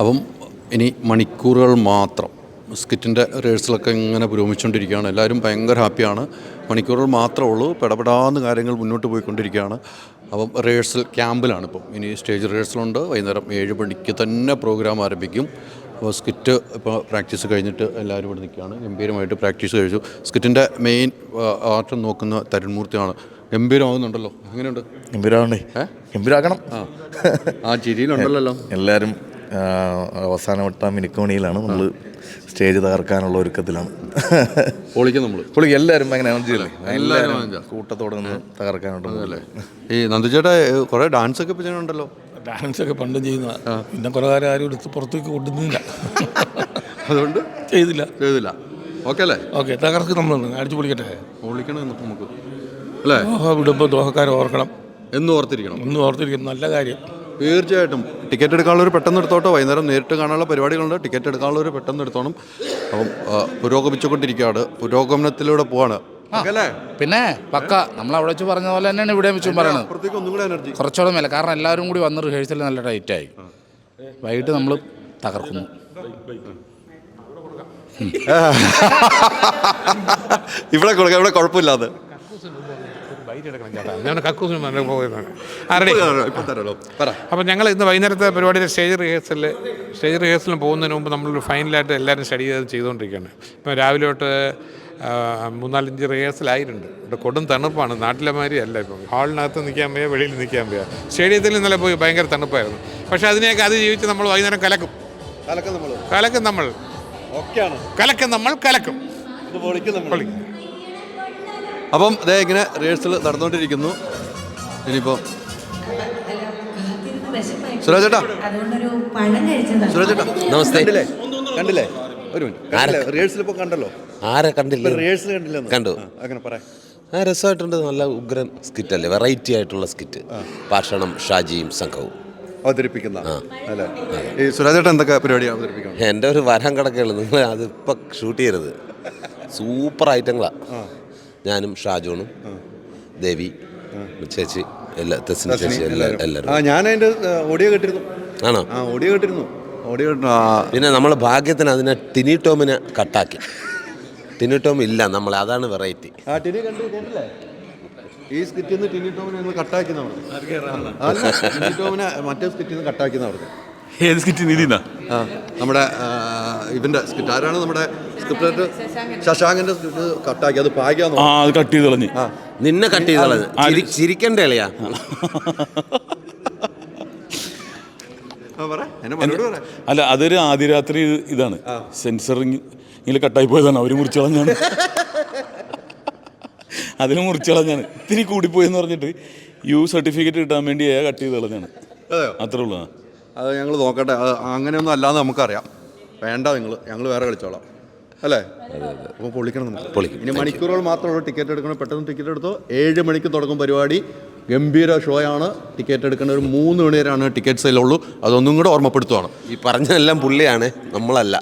അപ്പം ഇനി മണിക്കൂറുകൾ മാത്രം. സ്കിറ്റിൻ്റെ റിഹേഴ്സലൊക്കെ ഇങ്ങനെ പുരോഗമിച്ചുകൊണ്ടിരിക്കുകയാണ്. എല്ലാവരും ഭയങ്കര ഹാപ്പിയാണ്. മണിക്കൂറുകൾ മാത്രമേ ഉള്ളൂ. പെടപെടാന്ന് കാര്യങ്ങൾ മുന്നോട്ട് പോയിക്കൊണ്ടിരിക്കുകയാണ്. അപ്പം റിഹേഴ്സൽ ക്യാമ്പിലാണ് ഇപ്പം. ഇനി സ്റ്റേജ് റിഹേഴ്സലുണ്ട്. വൈകുന്നേരം 7 മണിക്ക് തന്നെ പ്രോഗ്രാം ആരംഭിക്കും. അപ്പോൾ സ്കിറ്റ് ഇപ്പോൾ പ്രാക്ടീസ് കഴിഞ്ഞിട്ട് എല്ലാവരും ഇവിടെ നിൽക്കുകയാണ്. ഗംഭീരമായിട്ട് പ്രാക്ടീസ് കഴിച്ചു. സ്കിറ്റിൻ്റെ മെയിൻ ആർട്ട് നോക്കുന്ന തരുൺമൂർത്തിയാണ്. ഗംഭീരമാകുന്നുണ്ടല്ലോ. എങ്ങനെയുണ്ട്? ഗംഭീരമാകണ്ടേ? ഗംഭീരമാക്കണം. ആ ചിരിയിലുണ്ടല്ലോ എല്ലാവരും. അവസാനവട്ട മിനുക്കുമണിയിലാണ്. നമ്മൾ സ്റ്റേജ് തകർക്കാനുള്ള ഒരുക്കത്തിലാണ്. പൊളിക്കും എല്ലാവരും ഭയങ്കര എനർജിയല്ലേ, എല്ലാവരും കൂട്ടത്തോടെ നിന്ന് തകർക്കാനുണ്ടല്ലേ. ഈ നന്ദുചേട്ടാ കുറേ ഡാൻസ് ഒക്കെ ചെയ്യുന്നുണ്ടല്ലോ. ഡാൻസൊക്കെ പണ്ടും ചെയ്യുന്ന, പിന്നെ കുറേ കാലം ആരും എടുത്ത് പുറത്തേക്ക് കൊണ്ടുവന്നില്ല, അതുകൊണ്ട് ചെയ്തില്ല. ഓക്കെ അല്ലേ? ഓക്കെ, തകർക്ക് നമ്മൾ അടിച്ചു പൊളിക്കട്ടെ. പൊളിക്കണം നമുക്ക് അല്ലേ? വിടുമ്പോൾ ദോഹക്കാരെ ഓർക്കണം, എന്നും ഓർത്തിരിക്കണം. നല്ല കാര്യം. തീർച്ചയായിട്ടും. ടിക്കറ്റ് എടുക്കാനുള്ളവർ പെട്ടെന്ന് എടുത്തോട്ടോ. വൈകുന്നേരം നേരിട്ട് കാണാനുള്ള പരിപാടികളുണ്ട്. ടിക്കറ്റ് എടുക്കാനുള്ളവർ പെട്ടെന്ന് എടുത്തോണം. അപ്പം പുരോഗമിച്ചുകൊണ്ടിരിക്കുകയാണ്. പുരോഗമനത്തിലൂടെ പോവാണ്. പിന്നെ പക്ക നമ്മളവിടെ വെച്ച് പറഞ്ഞ പോലെ തന്നെയാണ് ഇവിടെ വെച്ചും പറയുന്നത്. കുറച്ചുകൂടെ മേലെ, കാരണം എല്ലാവരും കൂടി വന്ന് റിഹേഴ്സൽ നല്ല ടൈറ്റായി. വൈകിട്ട് നമ്മൾ തകർക്കുന്നു. ഇവിടെ കുഴപ്പമില്ലാതെ അപ്പം ഞങ്ങൾ ഇന്ന് വൈകുന്നേരത്തെ പരിപാടിയുടെ സ്റ്റേജ് റിഹേഴ്സലിന് പോകുന്നതിന് മുമ്പ് നമ്മളൊരു ഫൈനലായിട്ട് എല്ലാവരും സ്റ്റഡി ചെയ്തുകൊണ്ടിരിക്കുകയാണ്. ഇപ്പം രാവിലെ തൊട്ട് 3-4 റിഹേഴ്സലായിട്ടുണ്ട്. ഇവിടെ കൊടും തണുപ്പാണ്, നാട്ടിലെ മാതിരി അല്ല. ഇപ്പം ഹാളിനകത്ത് നിൽക്കാൻ വയ്യ, വെളിയിൽ നിൽക്കാൻ വയ്യ. സ്റ്റേഡിയത്തിൽ ഇന്നലെ പോയി ഭയങ്കര തണുപ്പായിരുന്നു. പക്ഷേ അതിനെയൊക്കെ അതിജീവിച്ച് നമ്മൾ വൈകുന്നേരം കലക്കും. അപ്പം അതേ ഇങ്ങനെ റിഹേഴ്സൽ നടന്നുകൊണ്ടിരിക്കുന്നു. ഇനിയിപ്പോൾ സുരാജേട്ടാ നമസ്തേ. കണ്ടില്ലേ? ഒരു മിനിറ്റ്. റിഹേഴ്സൽ ഇപ്പോൾ കണ്ടല്ലോ. ആരെ കണ്ടില്ല? റിഹേഴ്സൽ കണ്ടില്ല? കണ്ടു. അങ്ങനെ പറയാം. രസമായിട്ടുണ്ട്. നല്ല ഉഗ്രൻ സ്കിറ്റ് അല്ലേ, വെറൈറ്റി ആയിട്ടുള്ള സ്കിറ്റ്. ഭാഷണം ഷാജിയും സംഘവും അവതരിപ്പിക്കുന്ന അല്ലേ? ഈ സുരാജേട്ടൻ എന്തൊക്കെ പരിപാടി അവതരിപ്പിക്കണം? എൻ്റെ ഒരു വരം കിടക്കുകയുള്ളൂ. നിങ്ങൾ അതിപ്പോൾ ഷൂട്ട് ചെയ്യരുത്. സൂപ്പർ ഐറ്റങ്ങളാണ്. ഞാനും ഷാജോണും ദേവി ചേച്ചി ചേച്ചി എല്ലാവരും. ഞാൻ അതിൻ്റെ ഓഡിയോ കേട്ടിരുന്നു. ആണോ? ഓഡിയോ കേട്ടിരുന്നു. പിന്നെ നമ്മൾ ഭാഗ്യത്തിന് അതിനെ ടിനി ടോമിനെ കട്ടാക്കി. ടിനി ടോം ഇല്ല, നമ്മൾ അതാണ് വെറൈറ്റി. ഈ സ്കിറ്റിൽ നിന്ന് ടിനി ടോമിനെ ഞങ്ങൾ കട്ടാക്കുന്നതാണ്. മറ്റേ സ്കിറ്റിൽ നിന്ന് കട്ടാക്കുന്നവർക്ക്. ഏത് സ്കിറ്റ്? നീതിന്നാ നമ്മുടെ ഇവന്റെ സ്കിറ്റ്. ആരാണ് നമ്മുടെ സ്ക്രിപ്റ്റ്? ശശാങ്കന്റെ സ്ക്രിപ്റ്റ് കട്ടാക്കി. അത് ഭാഗ്യാന്ന്. അത് കട്ട് ചെയ്ത് കളഞ്ഞ്. നിന്നെ കട്ട് ചെയ്ത് കളഞ്ഞ്. ചിരിക്കണ്ടേ അളിയാ? അല്ല, അതൊരു ആദ്യ രാത്രി ഇതാണ്. സെൻസറിങ് ഇങ്ങനെ കട്ടായി പോയതാണ്. അവർ മുറിച്ച് കളഞ്ഞാണ്. അതിന് മുറിച്ച് കളഞ്ഞാണ്. ഇത്തിരി കൂടിപ്പോയെന്ന് പറഞ്ഞിട്ട് സർട്ടിഫിക്കറ്റ് കിട്ടാൻ വേണ്ടി കട്ട് ചെയ്ത് കളഞ്ഞാണ്. അത്രേ ഉള്ളൂ. അത് ഞങ്ങൾ നോക്കട്ടെ. അങ്ങനെയൊന്നും അല്ലാതെ നമുക്കറിയാം. വേണ്ട, ഞങ്ങൾ വേറെ കളിച്ചോളാം അല്ലേ? അപ്പോൾ പൊളിക്കണം നമുക്ക്. ഇനി മണിക്കൂറുകൾ മാത്രമേ ഉള്ളൂ. ടിക്കറ്റ് എടുക്കണം. പെട്ടെന്ന് ടിക്കറ്റ് എടുത്തോ. 7 മണിക്ക് തുടങ്ങും പരിപാടി. ഗംഭീര ഷോയാണ്. ടിക്കറ്റ് എടുക്കേണ്ട ഒരു 3 മണി വരെയാണ് ടിക്കറ്റ് സെയിലുള്ളൂ. അതൊന്നും കൂടെ ഓർമ്മപ്പെടുത്തുവാണ്. ഈ പറഞ്ഞതെല്ലാം പുള്ളിയാണ്, നമ്മളല്ല.